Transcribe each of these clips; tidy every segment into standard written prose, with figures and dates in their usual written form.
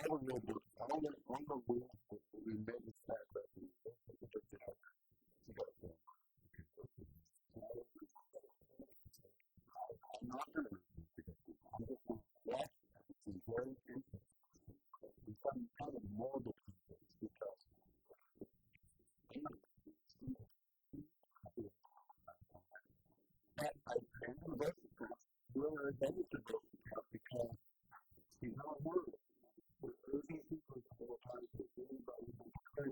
don't know, but I don't know where we met this fact that we not going to watch some very interesting. We kind of more the because I remember where they used to go because you know we're urging people to go out to anybody who can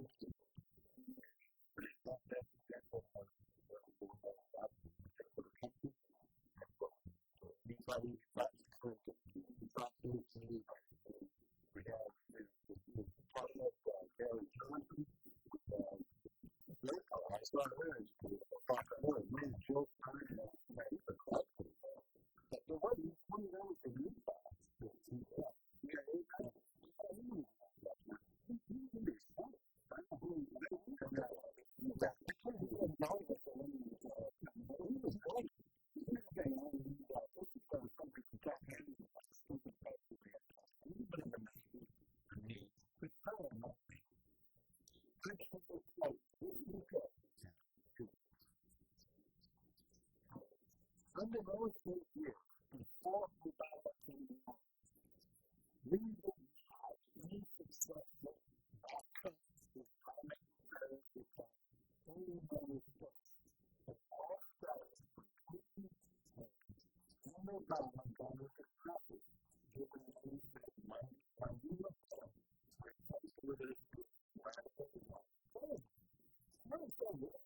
not that example of anybody we have part of Gary Johnson. I started her really joke but there wasn't 20 hours to do that. Under those 8 years, before we got up to we didn't have any successful outcomes with comic service because only those books. But all sellers completely changed. And they got a copy, given my uniform, replaced with a radical one. What is the way?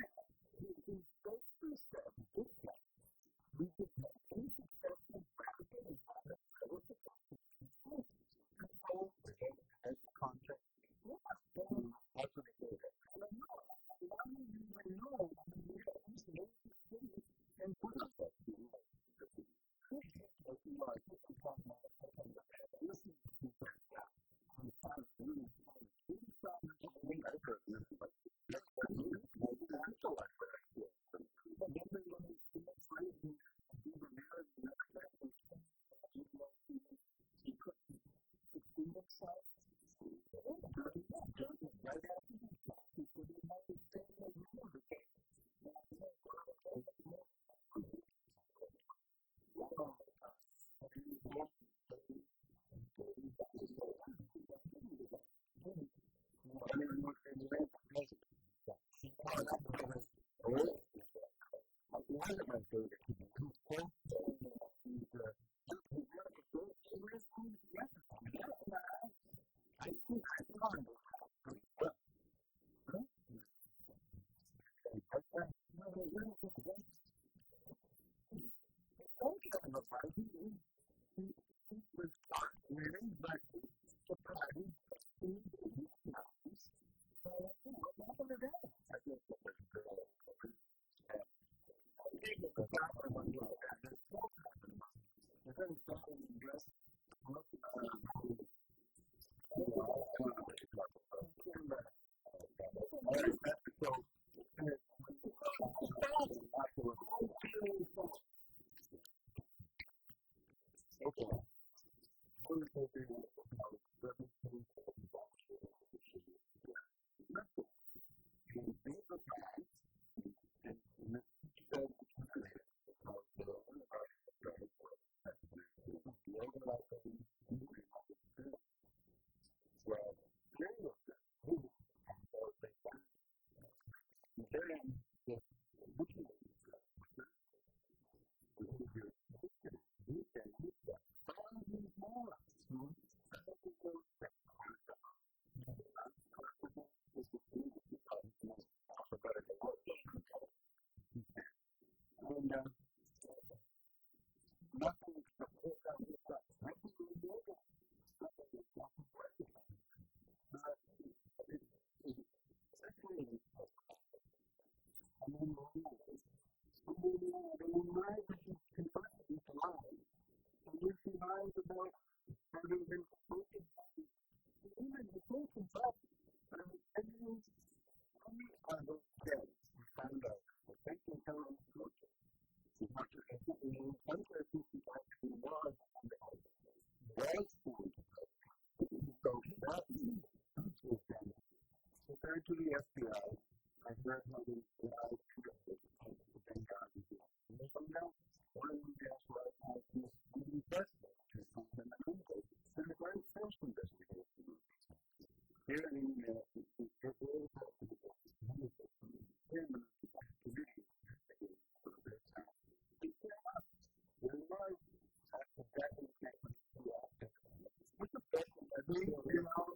He spoke to stuff, this one. We could have any successful radical and as a contract. That's what it is. I don't know. Why do you even know? And put us up to you. Listen to that. I'm trying to do this. I've heard this. But then they want to do the narrative. He couldn't succeed himself. Right after he shot, he put him on the stand and remember one of my favorite people. I think I found was winning, but surprising. What happened to that? I guess it was good. The proper one was that there's four happening. The very bottom dress. went to the FBI. I heard how the FBI created the Benghazi deal. And they found out one of the gas was this investment to come in the country. And the very first investigation. Here in the world of the committee for this house. It came up. There was a definite technique to that. What's the best thing I think you know?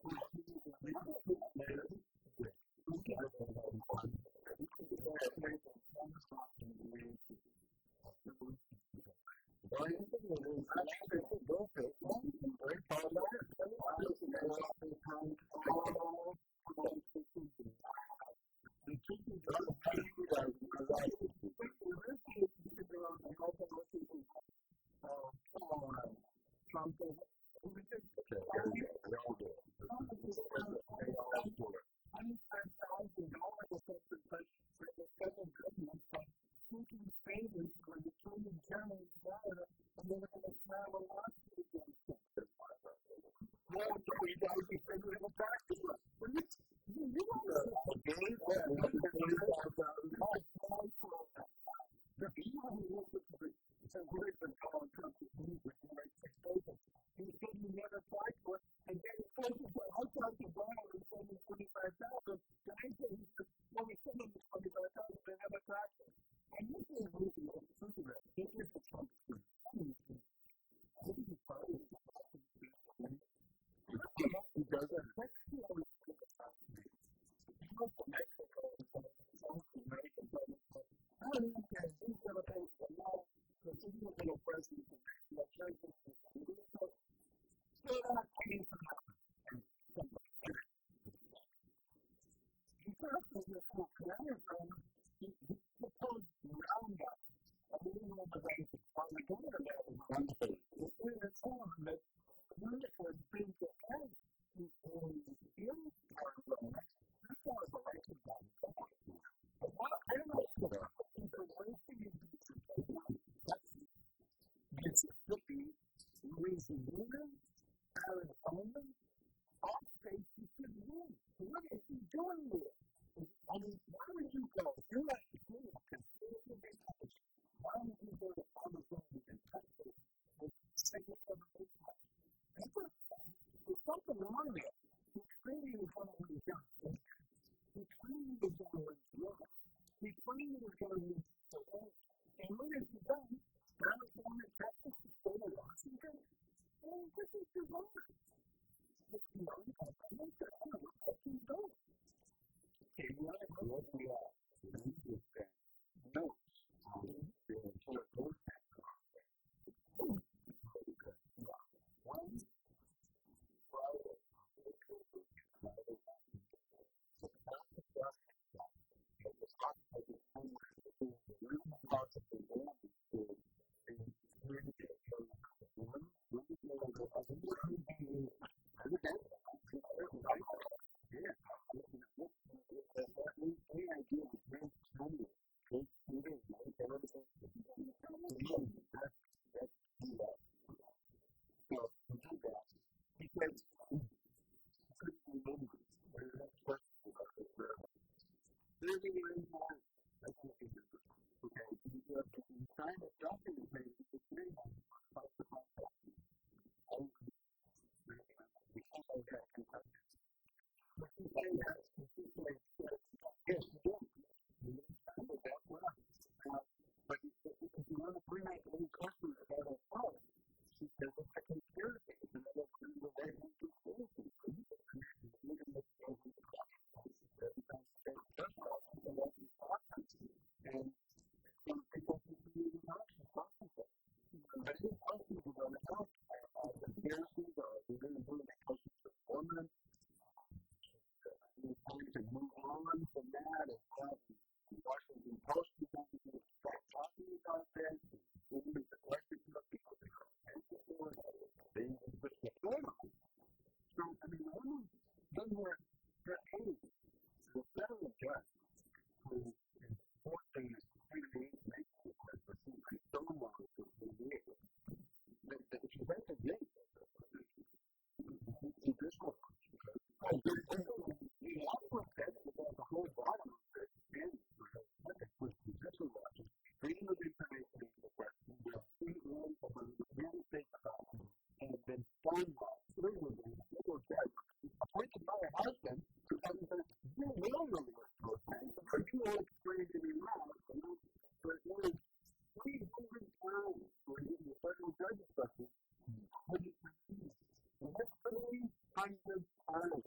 Mississippi, Louisiana, Arizona, all states you could win. What are you doing with? I mean, why would you go? You're like the king of conspiracy theories. Why would you go to Amazon and Texas and second generation? There's something wrong there. He's training is going to be done. He's training is going to be done. He's training is going to be done. And when it's done, Arizona, Texas, state of Washington, and this is too long. It's too long. I don't know what to do. Okay, you want to go what we are. Notes.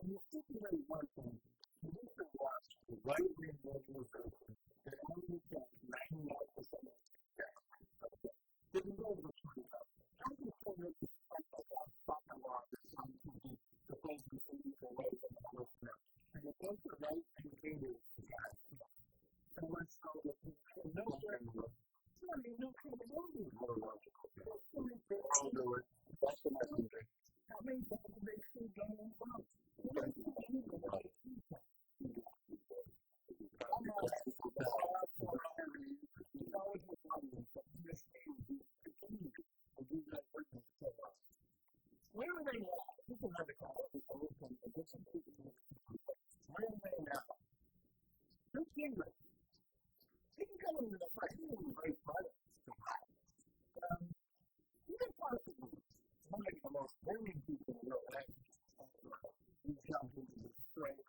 when you stipulate one thing, you need to watch the right wing organization that only gets 99% of the success. They can go over 20%. I'm just saying that it's like soccer law that some people defend the city for right and the listener. And it goes to right and haters to that. And let's go with no certain. Sorry, no credibility. More logical. I'll do it. That's the message. How many people they see going from? Where are they now? People have to call it a different people. Where are they now? Who's English? He can come into the fight. He can be great fighter. Even possibly one of the most brilliant people in the world. He's young, he's straight.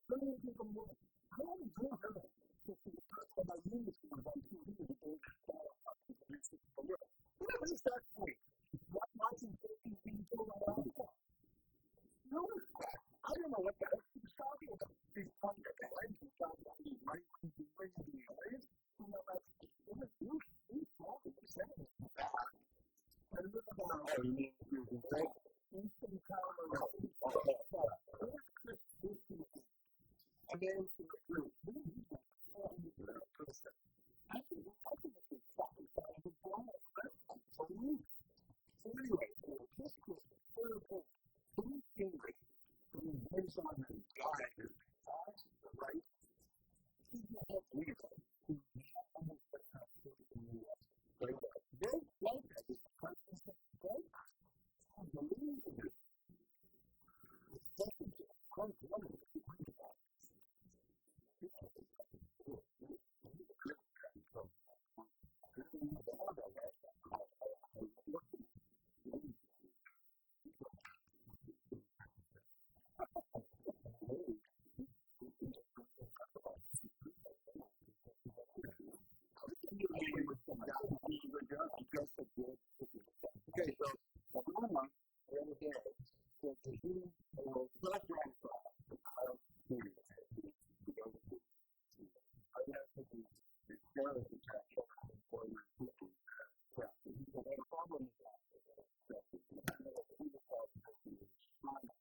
Brilliant people more. I want to do her. About ministry on TV and what is that for? Watching 15 people around. No, I don't know what that is talking about. These content rights, these content rights, these ways. You know, that's you small, you're saying that. And look about how you need to do this. Instant power of and then to the group. I think it's talking about the planet. So anyway, this was three fingers based on the guy who has the right to help leader who understands how to do it. They like that. It's great. I believe in it. It's such a great woman. Okay, so Obama right there said that he will not ratify the Kyle City to go to school. I have to be careless of that for your people. He said, the problem is that he was called China.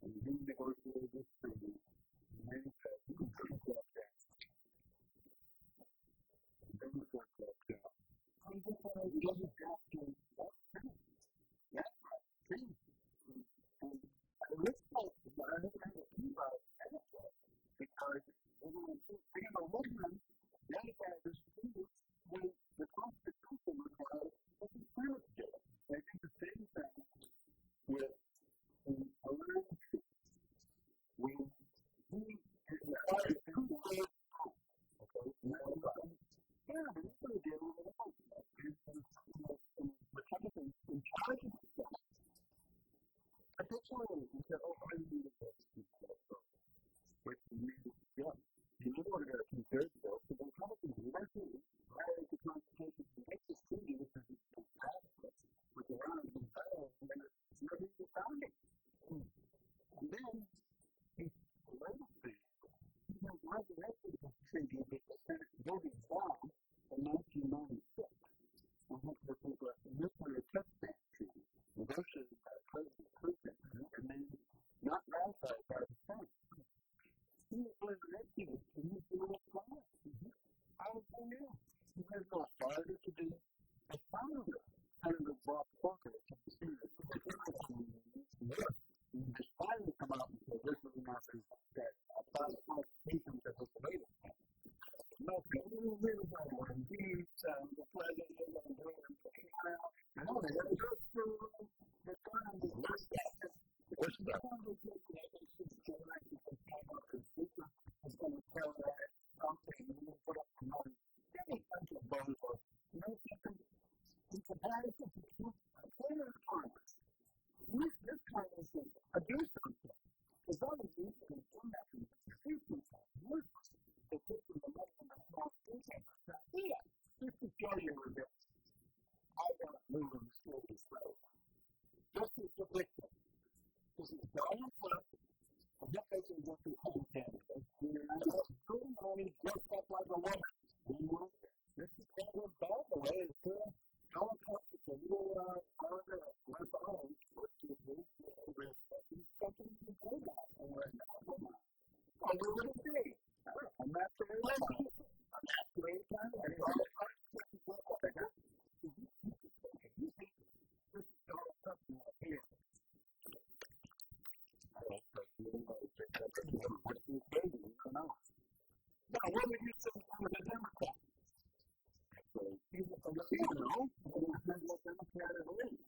And he negotiated this treaty, and then he said, he can take that down. And then he took that down. I'm just going to give it back to him. That's right. See? And this place is not a key about anything. Because being a Muslim, they had this treaty when the Constitution required that the Senate did it. They did the same thing with the Iran treaty. When he required two-thirds vote. Okay? Yeah, but it's going to deal with it all. Republicans in charge of the Senate. At this point, he said, oh, I need a vote. Which he needed to go. He didn't want to get a two-thirds vote, so the Republicans eventually violated the Constitution to make this treaty because it's adequate with Iran and Israel, and then it's never even found it. And then, he later said, he was resurrected the treaty that the Senate voted down in 1996. And this one is touchdown treaty, negotiated by President Clinton, and then not ratified by the Senate. He was resurrected and he's doing it fine. How is he new? He has no authority to be a founder. Senator Bob Corker to the Senate. He just finally come out and say, this is not that about the qualifications that was related. No, people really don't want to be the president and the trial. No, they have to go through the time to work that. What's that? It's going to tell that something and then put up the money. Then he comes to a bone for no second. In comparison to former Congress, this Congress is a do something. As long as you can do that, you can see something. They put the money in the small station. Yeah, just to show you this, I got moving slowly. Just to wonder what it be. I'm not sure it's fine. I'm not sure it's fine. And it's all fine. Now, what would you say for the Democrats? You know, Democrat at least.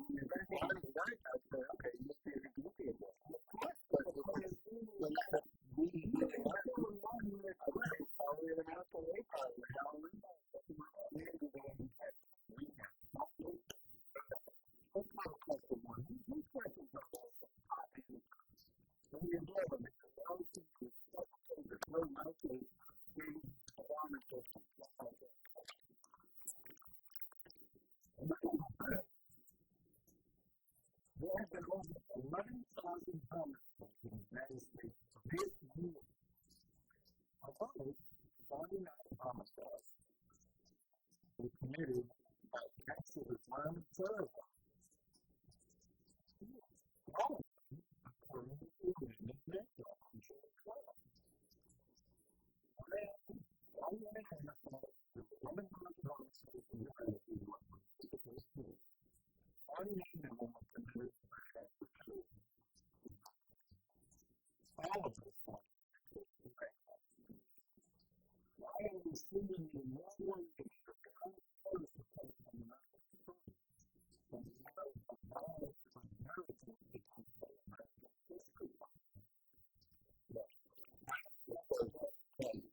You're very hard to write. I'd say, okay, you see if you can look at it. Of course, but we probably an apple a probably. There have been over 11,000 homicides in the United States this year. Although 49 homicides were committed by acts of violent terror. All of them, according to the women network control club. One man the woman homicides in the United States. 49 women committed by acts of terror. All of us are. I am receiving the more one to God first to take from the from the knowledge of God from America becomes the American history. But that was what came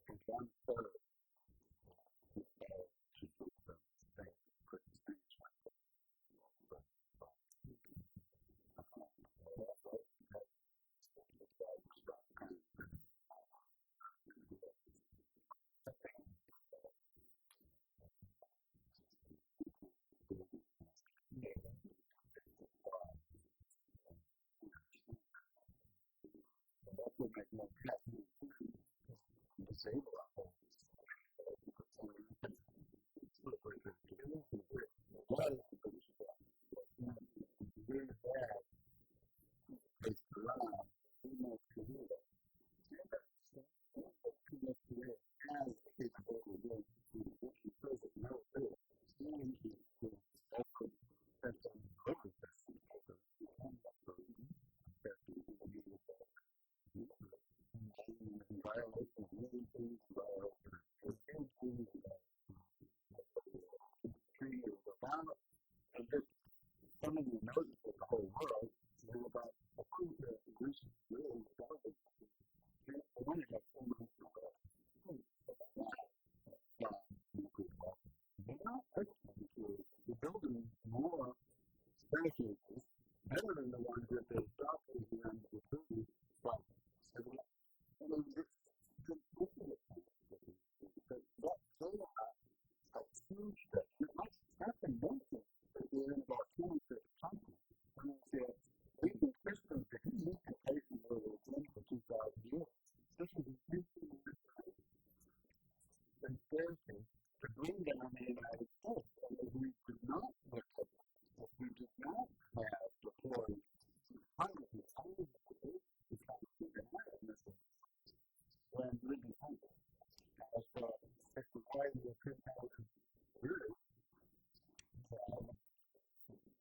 from one third to do the thing, put the things like that. That would make no sense. Disable our homes. Very bad. It's wrong. We know to do that. As a capable of doing because of no good. And he could also set on everything. Violation of many things, tree of the violence, and just something you notice in the whole world is about a food that recent really started. One of the things the building more staircases better than the ones that they stopped at the end of the food. But a huge step. It might happen once that we're in about 26 countries. And I said, we can Christians, if you look at places where they've been for 2,000 years, this is a huge conspiracy to bring down the United States. And if we did not look at it, if we did not have deployed hundreds and hundreds of people to try to figure out this when living countries. As for if the way we could have years,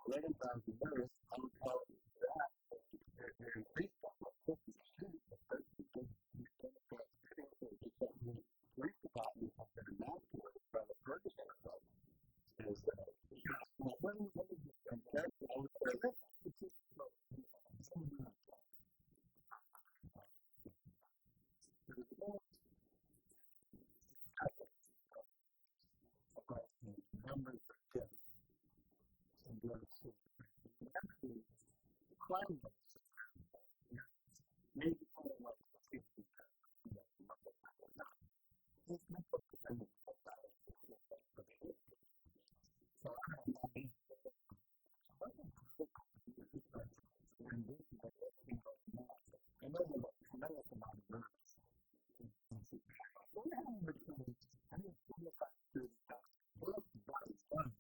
11,000 years, I would call it that. They're increased by 50%, but 30% the police department have been evacuated by the purchasing government. Is that when and that's all the numbers of kids and actually climate maybe only like 50%. It's not dependent on that. So I don't know. I know the tremendous amount of work. What happened between I didn't feel like I could work by fun.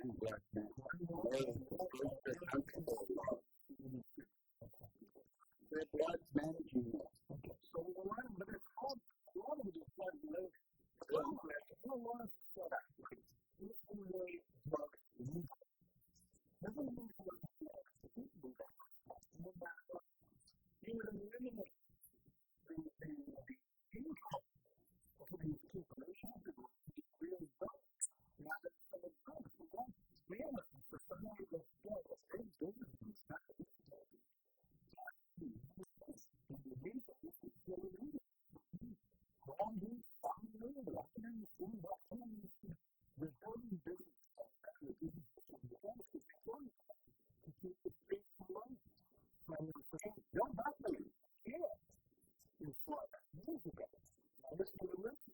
Their blood's managing it. Okay. So but it's called, a lot of it is blood related. A lot of it is blood related. Doesn't mean you would eliminate the income of the information to be real drugs. Now that some of drugs, for one, for some of those drugs, they do this stuff. Don't have to. Yeah. In Florida, years ago. Now listen to the listen.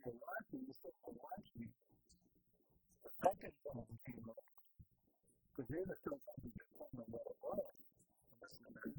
you're watching, you still watching, the second time came up, because they're the two things that come and what it was. And that's the very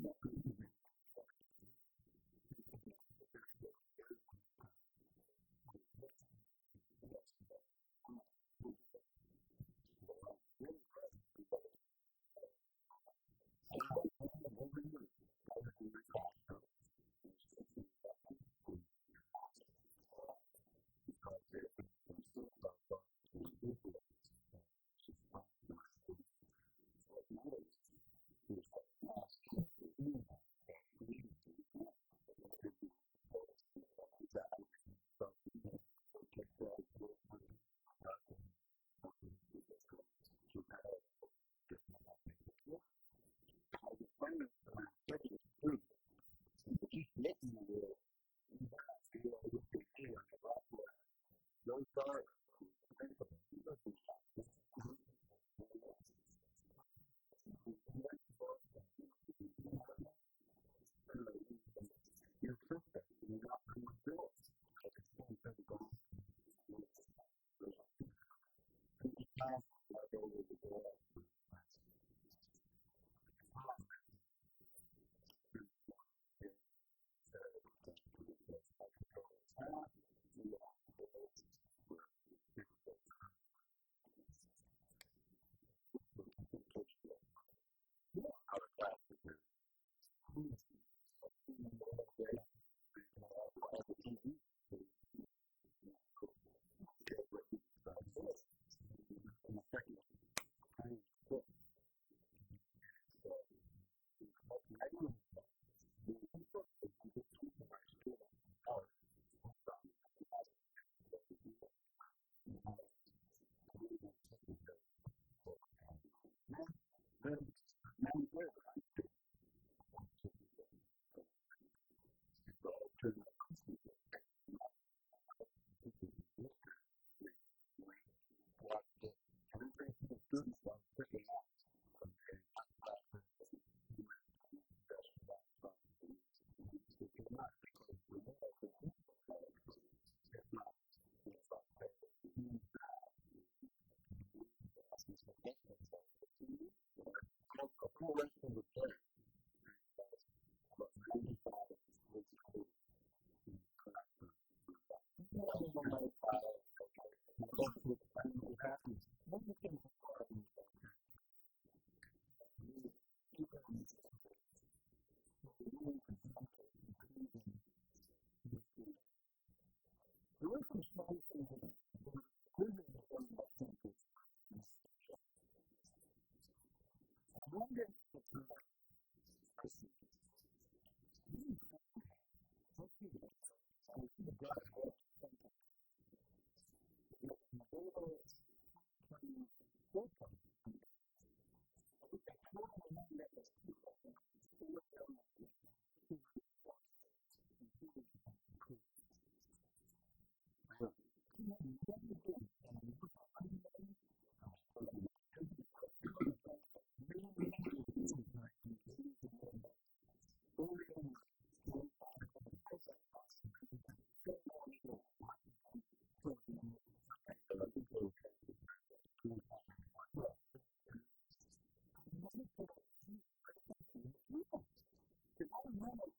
much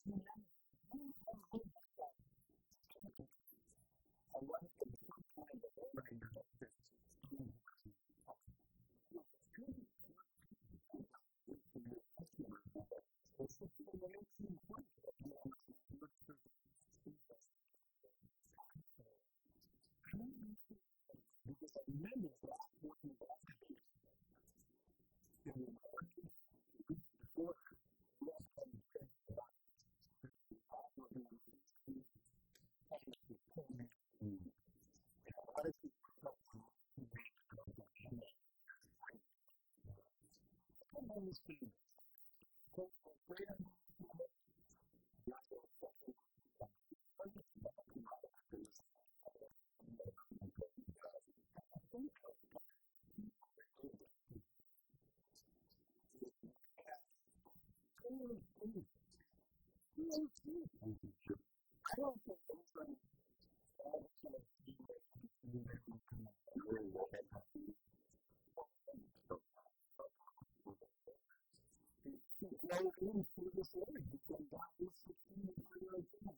go into this area because God was 16 and 3 years old.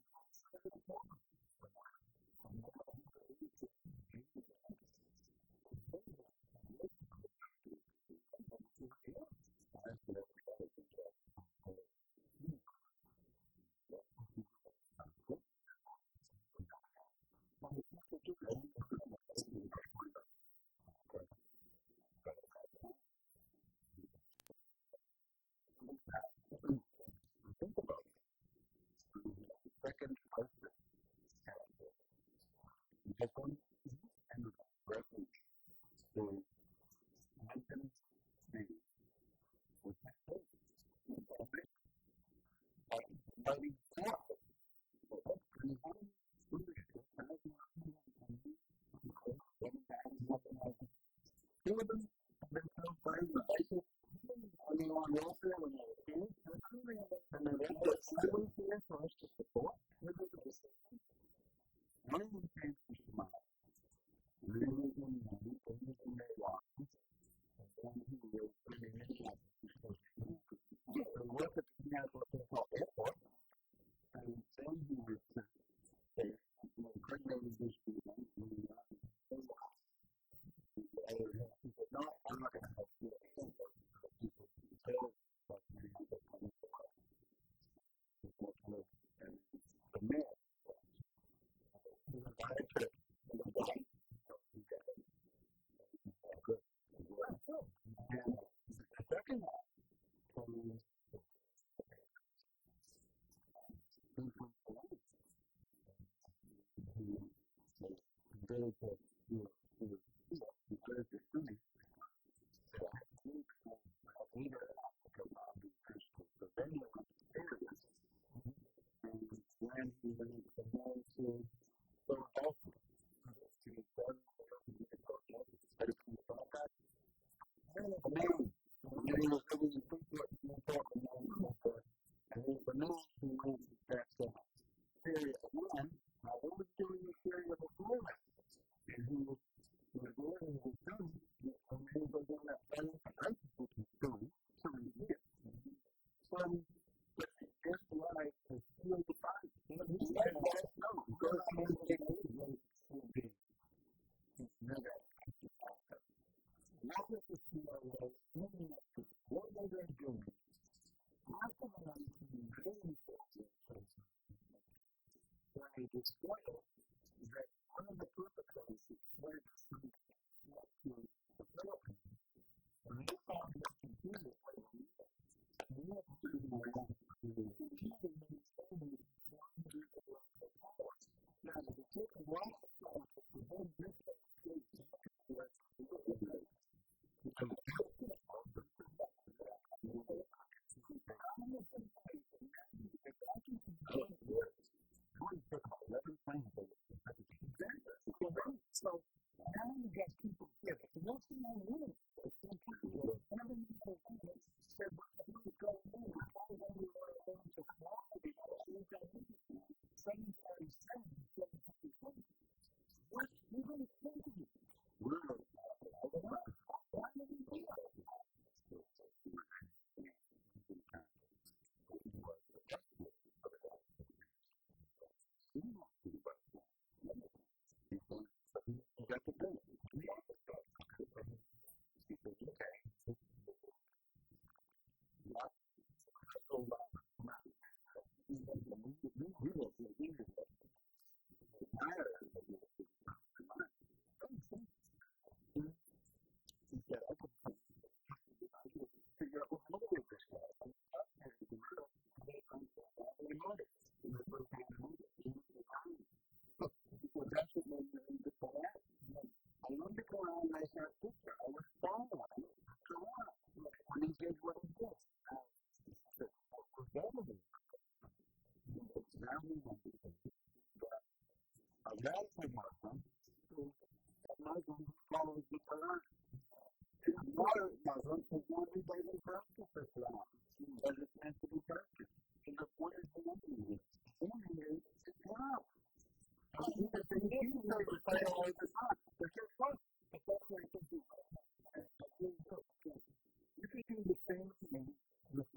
Think about it. Second husband had one and refuge to Lincoln's name was my faith. Fighting for two of them have been so brave and basic. When they were on welfare, when they were kids, and they went to school here for us to support. One of them came from Somalia. Really, they lost. And then he was living in the work at the Minneapolis Airport. And then he was impregnated this woman. He said, no, I'm not going to help you. The man, and the second one was very good. When he went to America, so often to be done, he was really important, and he was the news who went to that period one. Now, what was doing the period before that? And he was going to the sun, and he was in that place, and I was doing some years. But guess what? It's still the fight. He said, no, because he was never. Not that the CIA what were they doing? Not the ones who made when they discovered that one of the perpetrators was to the Philippines. And they found that computer programs, and they had to do more than computer maintained now, the took a lot of time to prevent this so now you got people here. The most thing I knew was some people never knew said, what you go in, how do you want to fly? Same time, what you going to think of it? Why did you do that? You got to do it. I wanted to go around and I said, picture. I was following. Come on. When he did what he did. A radical Muslim who follows the Quran. A moderate Muslim who only doesn't practice Islam. But it's meant to be practiced. And the point is the enemy is. The enemy is Islam. And the thing is, you say the title all the time. It's your fun. But that's what you can do. You can do the same thing with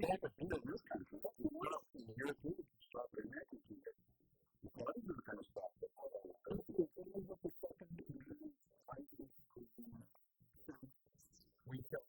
had to be in this country. You're here to stop their naked here. The Blazers are going to stop it. We tell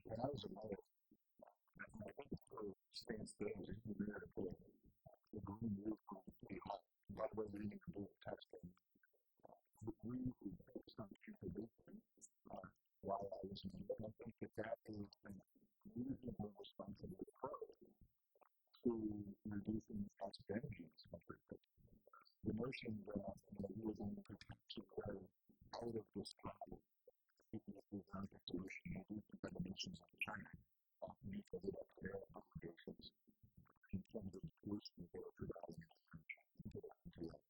when I was a mother, stands still, you there to put the green roof on the hot. By the way, we didn't do a test thing. The green roof is not people while I was in the I think that is an reasonable responsibility to reducing the cost of energy in this country. The notion that we were going to grow out of this problem, even if we found a solution, I do think that the nations like China need to live up to their obligations in terms of the solution that they're providing to us.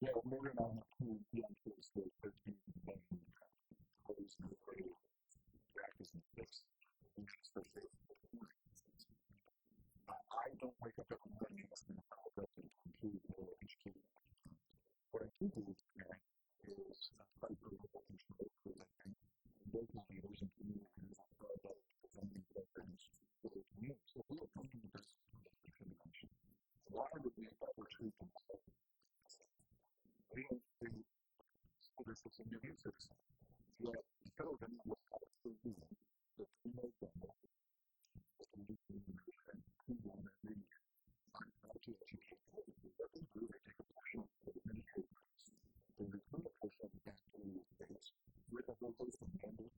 Yeah, moving on to the answers that 13 main ways in the way practice and fix especially. I don't wake up every morning and ask myself to improve or educate. What I do is to do so. We don't see this is a new users. Yet, children will also use the female gender to do and who want to read. I'm not to educate the group to take a portion of many papers. The recruit portion that to use with a whole host of members